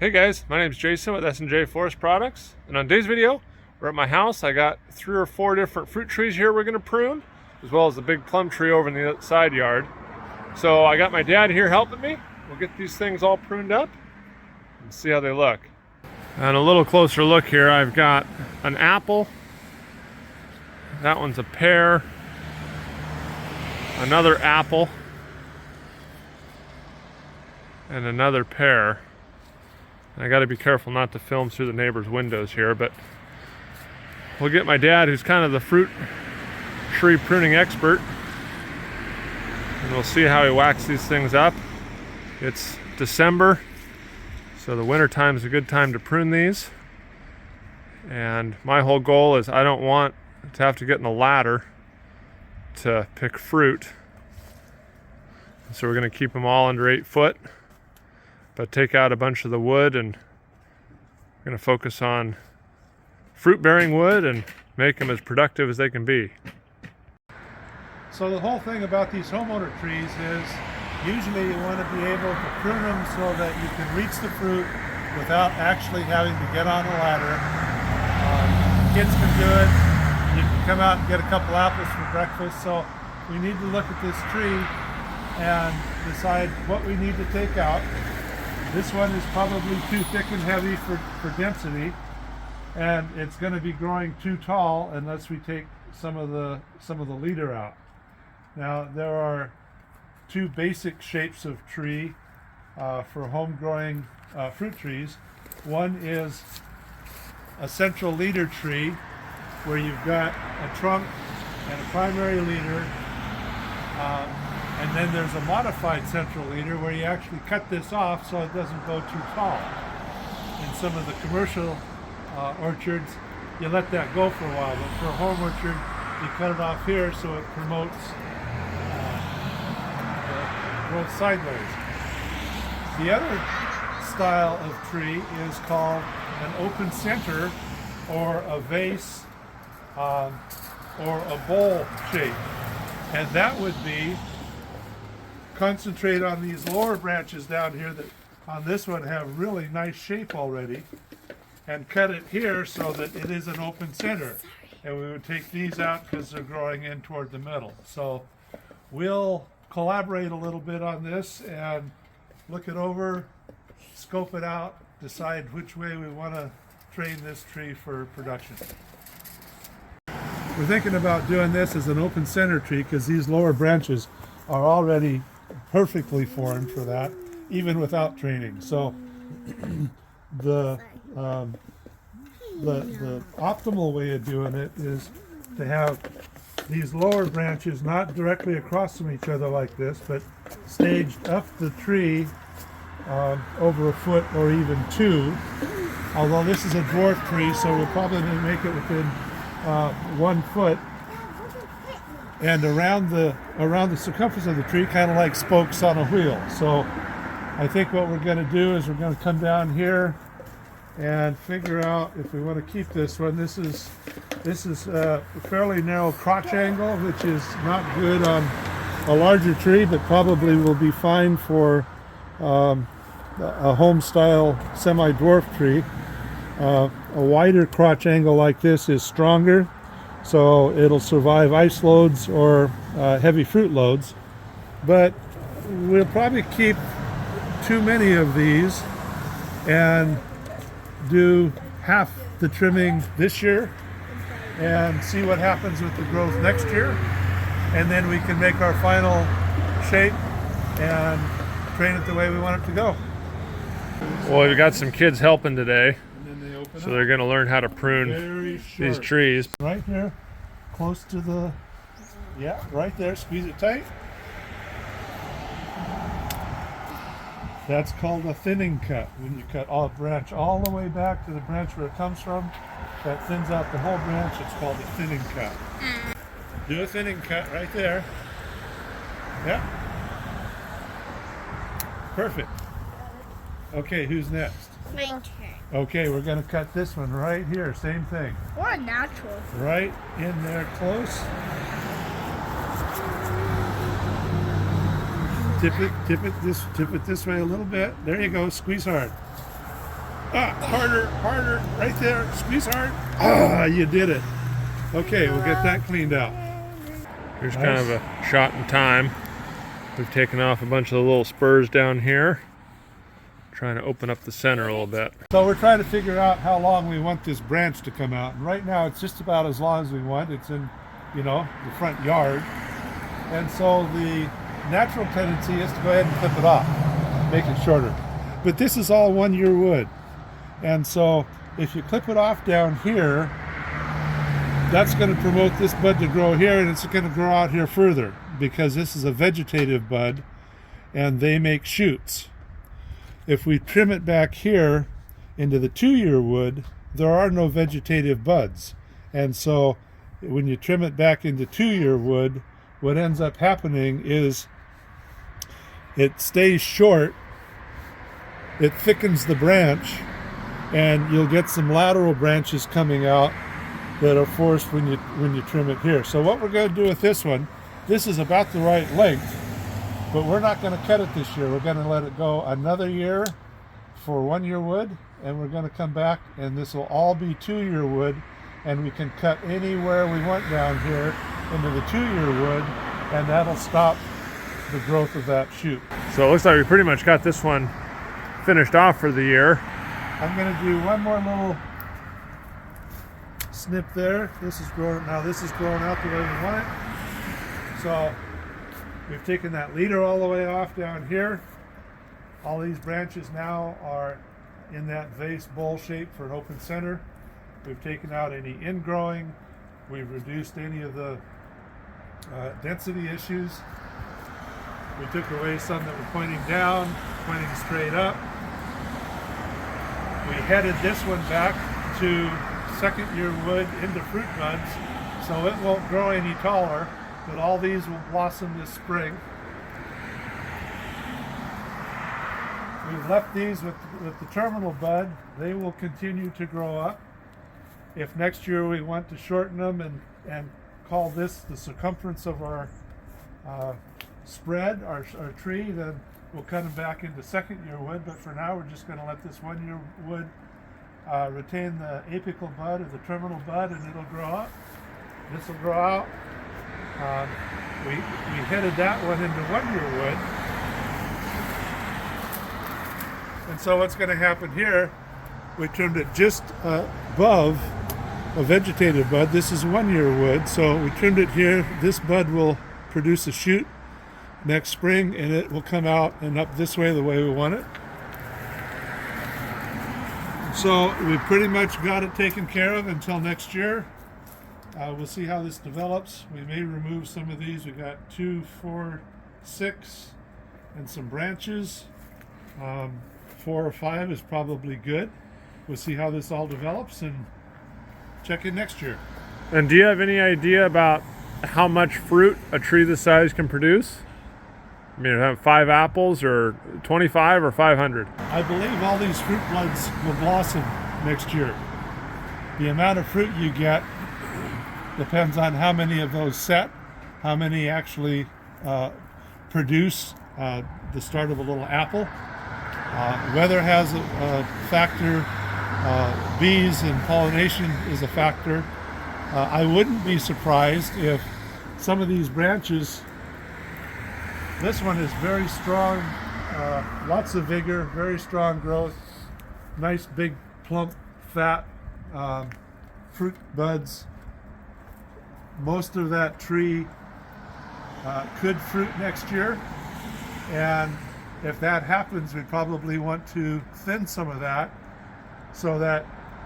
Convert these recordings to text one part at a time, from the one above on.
Hey guys, my name is Jason with S&J Forest Products, and on today's video, we're at my house. I got 3 or 4 different fruit trees here we're going to prune, as well as the big plum tree over in the side yard. So I got my dad here helping me. We'll get these things all pruned up and see how they look. And a little closer look here, I've got an apple. That one's a pear. Another apple. And another pear. I got to be careful not to film through the neighbor's windows here, but we'll get my dad, who's kind of the fruit tree pruning expert, and we'll see how he whacks these things up. It's December, so the winter time is a good time to prune these. And my whole goal is I don't want to have to get in a ladder to pick fruit. So we're going to keep them all under 8 foot. But take out a bunch of the wood, and we're going to focus on fruit-bearing wood and make them as productive as they can be. So the whole thing about these homeowner trees is usually you want to be able to prune them so that you can reach the fruit without actually having to get on a ladder. Kids can do it. You can come out and get a couple apples for breakfast. So we need to look at this tree and decide what we need to take out. This one is probably too thick and heavy for density, and it's going to be growing too tall unless we take some of the leader out. Now there are 2 basic shapes of tree for home growing fruit trees. One is a central leader tree where you've got a trunk and a primary leader. And then there's a modified central leader where you actually cut this off so it doesn't go too tall. In some of the commercial orchards, you let that go for a while, but for a home orchard, you cut it off here so it promotes the growth sideways. The other style of tree is called an open center, or a vase, or a bowl shape. And that would be concentrate on these lower branches down here that on this one have really nice shape already, and cut it here so that it is an open center. And we would take these out because they're growing in toward the middle. So we'll collaborate a little bit on this and look it over, scope it out, decide which way we want to train this tree for production. We're thinking about doing this as an open center tree because these lower branches are already perfectly formed for that, even without training. So the optimal way of doing it is to have these lower branches not directly across from each other like this, but staged up the tree over a foot or even 2. Although this is a dwarf tree, so we'll probably make it within 1 foot. And around the circumference of the tree, kind of like spokes on a wheel. So I think what we're going to do is we're going to come down here and figure out if we want to keep this one. This is a fairly narrow crotch angle, which is not good on a larger tree, but probably will be fine for a home style semi-dwarf tree. A wider crotch angle like this is stronger, so it'll survive ice loads or heavy fruit loads. But we'll probably keep too many of these and do half the trimming this year and see what happens with the growth next year, and then we can make our final shape and train it the way we want it to go. Well, we've got some kids helping today, so they're going to learn how to prune these trees. Right here, close to the, yeah, right there, squeeze it tight. That's called a thinning cut. When you cut a branch all the way back to the branch where it comes from, that thins out the whole branch, it's called a thinning cut. Do a thinning cut right there. Yeah. Perfect. Okay, who's next? My turn. Okay, we're going to cut this one right here, same thing. Or natural. Right in there, close. Tip it this way a little bit. There you go, squeeze hard. Harder, harder, right there. Squeeze hard. Ah, you did it. Okay, we'll get that cleaned out. Here's kind of a shot in time. We've taken off a bunch of the little spurs down here. Trying to open up the center a little bit. So we're trying to figure out how long we want this branch to come out. And right now it's just about as long as we want. It's in, you know, the front yard. And so the natural tendency is to go ahead and clip it off, make it shorter. But this is all 1 year wood. And so if you clip it off down here, that's going to promote this bud to grow here, and it's going to grow out here further because this is a vegetative bud and they make shoots. If we trim it back here into the 2 year wood, there are no vegetative buds. And so when you trim it back into 2 year wood, what ends up happening is it stays short, it thickens the branch, and you'll get some lateral branches coming out that are forced when you trim it here. So what we're going to do with this one, this is about the right length, but we're not going to cut it this year. We're going to let it go another year for 1 year wood, and we're going to come back and this will all be 2 year wood, and we can cut anywhere we want down here into the 2 year wood, and that'll stop the growth of that shoot. So it looks like we pretty much got this one finished off for the year. I'm going to do one more little snip there. This is growing now. This is growing out the way we want it. So we've taken that leader all the way off down here. All these branches now are in that vase bowl shape for an open center. We've taken out any ingrowing. We've reduced any of the density issues. We took away some that were pointing down, pointing straight up. We headed this one back to 2nd year wood into fruit buds, so it won't grow any taller, but all these will blossom this spring. We've left these with the terminal bud. They will continue to grow up. If next year we want to shorten them and call this the circumference of our spread, our tree, then we'll cut them back into 2nd year wood. But for now, we're just going to let this 1 year wood retain the apical bud or the terminal bud, and it'll grow up. This will grow out. We headed that one into 1 year wood. And so what's going to happen here, we trimmed it just above a vegetative bud. This is 1 year wood, so we trimmed it here. This bud will produce a shoot next spring, and it will come out and up this way the way we want it. So we pretty much got it taken care of until next year. We'll see how this develops. We may remove some of these. We got 2, 4, 6, and some branches. 4 or 5 is probably good. We'll see how this all develops and check in next year. And do you have any idea about how much fruit a tree this size can produce? I mean, have 5 apples or 25 or 500? I believe all these fruit buds will blossom next year. The amount of fruit you get depends on how many of those set, how many actually produce the start of a little apple. Weather has a factor. Bees and pollination is a factor. I wouldn't be surprised if some of these branches, this one is very strong, lots of vigor, very strong growth, nice big plump fat fruit buds. Most of that tree could fruit next year, and if that happens, we probably want to thin some of that so that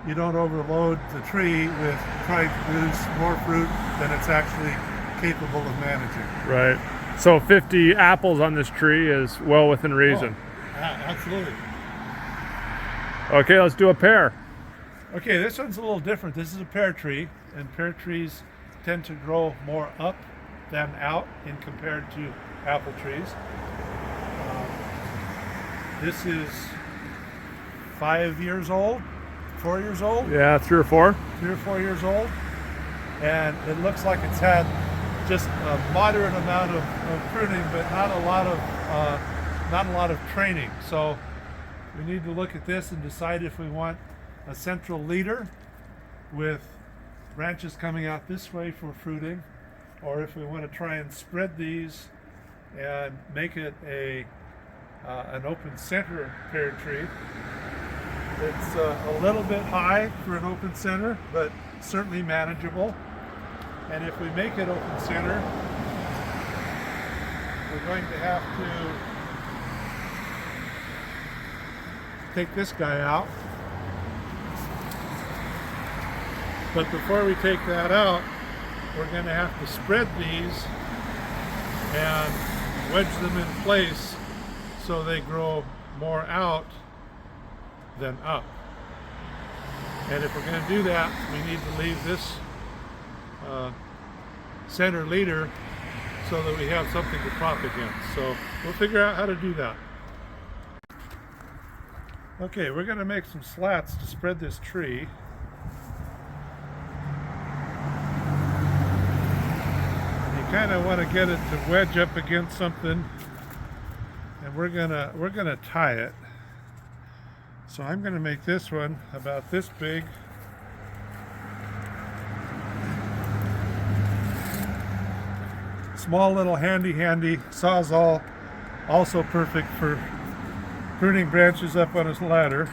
you don't overload the tree with trying to produce more fruit than it's actually capable of managing. Right. So 50 apples on this tree is well within reason. Oh, absolutely. Okay, let's do a pear. Okay, this one's a little different. This is a pear tree, and pear trees tend to grow more up than out in compared to apple trees. This is 5 years old, 4 years old. Yeah, 3 or 4. 3 or 4 years old, and it looks like it's had just a moderate amount of pruning, but not a lot of training. So we need to look at this and decide if we want a central leader with branches coming out this way for fruiting, or if we want to try and spread these and make it an open center pear tree. It's a little bit high for an open center, but certainly manageable. And if we make it open center, we're going to have to take this guy out. But before we take that out, we're going to have to spread these and wedge them in place so they grow more out than up. And if we're going to do that, we need to leave this center leader so that we have something to prop against. So we'll figure out how to do that. Okay, we're going to make some slats to spread this tree. You kind of want to get it to wedge up against something, and we're gonna tie it. So I'm going to make this one about this big. Small little handy sawzall, also perfect for pruning branches up on a ladder.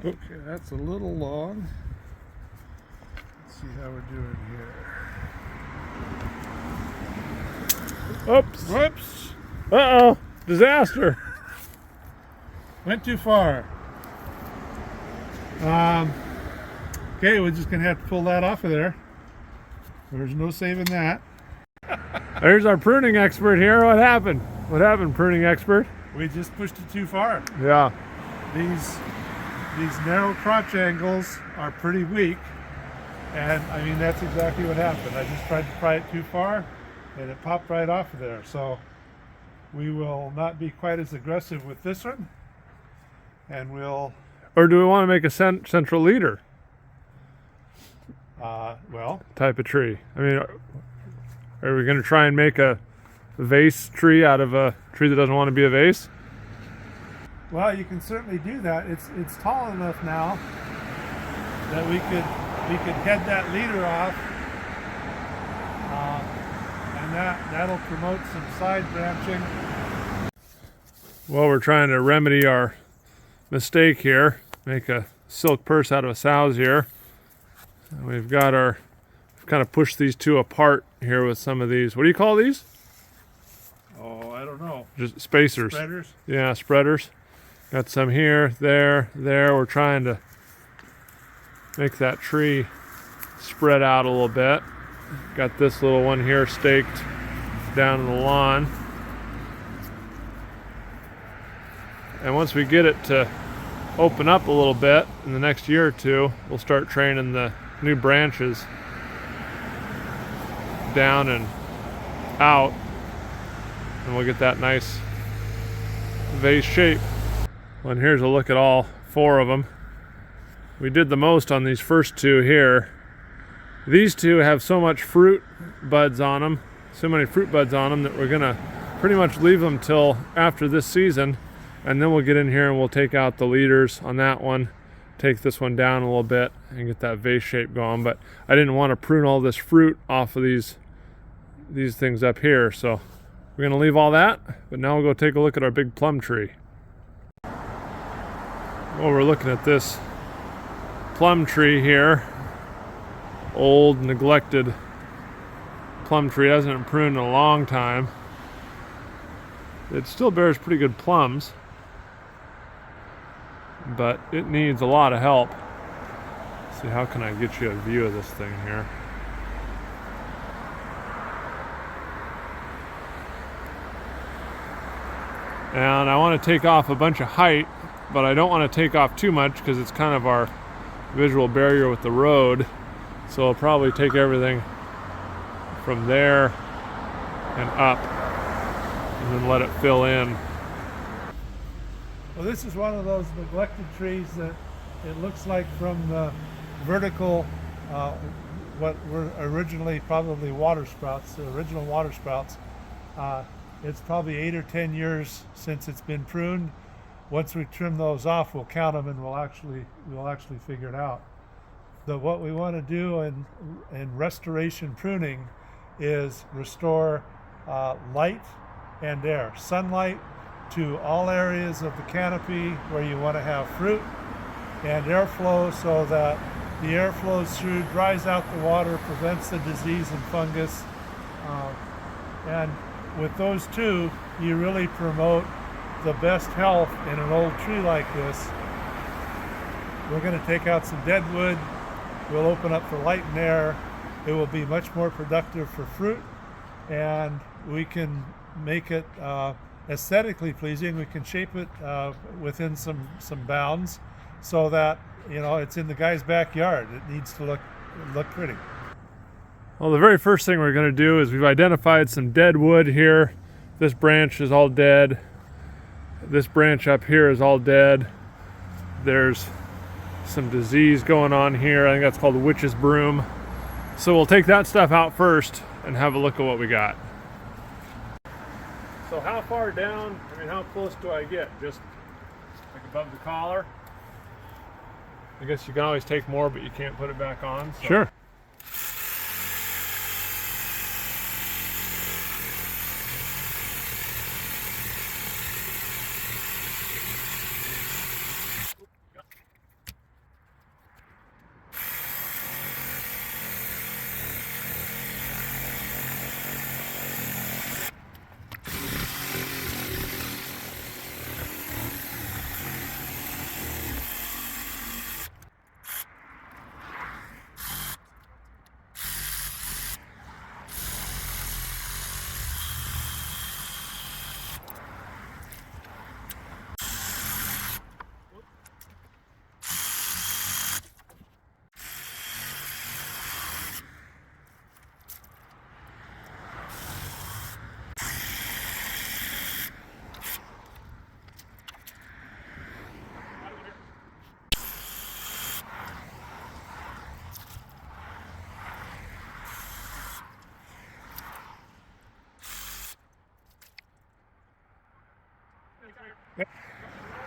Okay, that's a little long. Let's see how we're doing here. Oops. Whoops! Uh-oh. Disaster. Went too far. Okay, we're just gonna have to pull that off of there. There's no saving that. There's our pruning expert here. What happened? What happened, pruning expert? We just pushed it too far. Yeah. These narrow crotch angles are pretty weak, and I mean that's exactly what happened. I just tried to pry it too far and it popped right off of there. So we will not be quite as aggressive with this one, and we'll... Or do we want to make a central leader well, type of tree? I mean, are we going to try and make a vase tree out of a tree that doesn't want to be a vase? well, you can certainly do that. It's tall enough now that we could head that leader off, and that'll promote some side branching. Well, we're trying to remedy our mistake here, make a silk purse out of a sow's ear. And we've kind of pushed these two apart here with some of these. What do you call these? Oh, I don't know. Just spacers. Spreaders? Yeah, spreaders. Got some here, there. We're trying to make that tree spread out a little bit. Got this little one here staked down in the lawn. And once we get it to open up a little bit in the next year or two, we'll start training the new branches down and out, and we'll get that nice vase shape. Well, and here's a look at all four of them. We did the most on these first two here. These two have so much fruit buds on them, so many fruit buds on them, that we're gonna pretty much leave them till after this season, and then we'll get in here and we'll take out the leaders on that one, take this one down a little bit and get that vase shape going. But I didn't want to prune all this fruit off of these things up here, so we're gonna leave all that. But now we'll go take a look at our big plum tree. Well, we're looking at this plum tree here. Old, neglected plum tree, hasn't been pruned in a long time. It still bears pretty good plums, but it needs a lot of help. Let's see, how can I get you a view of this thing here? And I want to take off a bunch of height, but I don't want to take off too much because it's kind of our visual barrier with the road. So I'll probably take everything from there and up and then let it fill in. Well, this is one of those neglected trees that it looks like from the vertical, what were originally probably water sprouts, the original water sprouts. It's probably 8 or 10 years since it's been pruned. Once we trim those off, we'll count them and we'll actually figure it out. But what we want to do in restoration pruning is restore light and air, sunlight to all areas of the canopy where you want to have fruit, and airflow so that the air flows through, dries out the water, prevents the disease and fungus, and with those two, you really promote the best health in an old tree like this. We're going to take out some dead wood. We'll open up for light and air. It will be much more productive for fruit, and we can make it aesthetically pleasing. We can shape it within some bounds so that, you know, it's in the guy's backyard. It needs to look pretty. Well, the very first thing we're going to do is we've identified some dead wood here. This branch is all dead. This branch up here is all dead. There's some disease going on here. I think that's called the witch's broom. So we'll take that stuff out first and have a look at what we got. So how far down, how close do I get? Just like above the collar? I guess you can always take more, but you can't put it back on. So. Sure.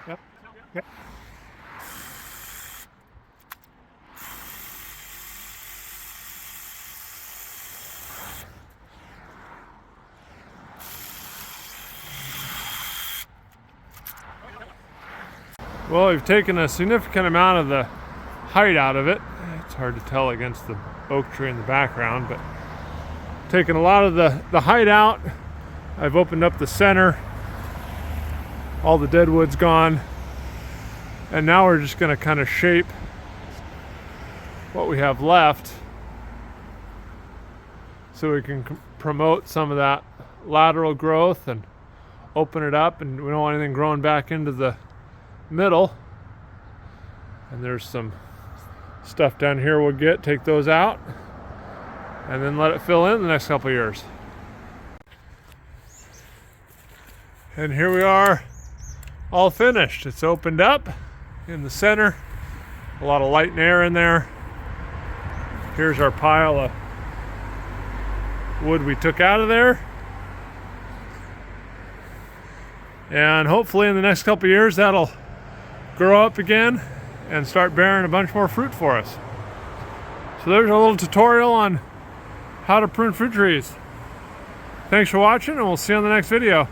Yep. Well, we've taken a significant amount of the height out of it. It's hard to tell against the oak tree in the background, but taken a lot of the height out. I've opened up the center. All the dead wood's gone. And now we're just going to kind of shape what we have left so we can promote some of that lateral growth and open it up, and we don't want anything growing back into the middle. And there's some stuff down here we'll take those out and then let it fill in the next couple of years. And here we are, all finished. It's opened up in the center, a lot of light and air in there. Here's our pile of wood we took out of there. And hopefully in the next couple of years that'll grow up again and start bearing a bunch more fruit for us. So there's a little tutorial on how to prune fruit trees. Thanks for watching, and we'll see you on the next video.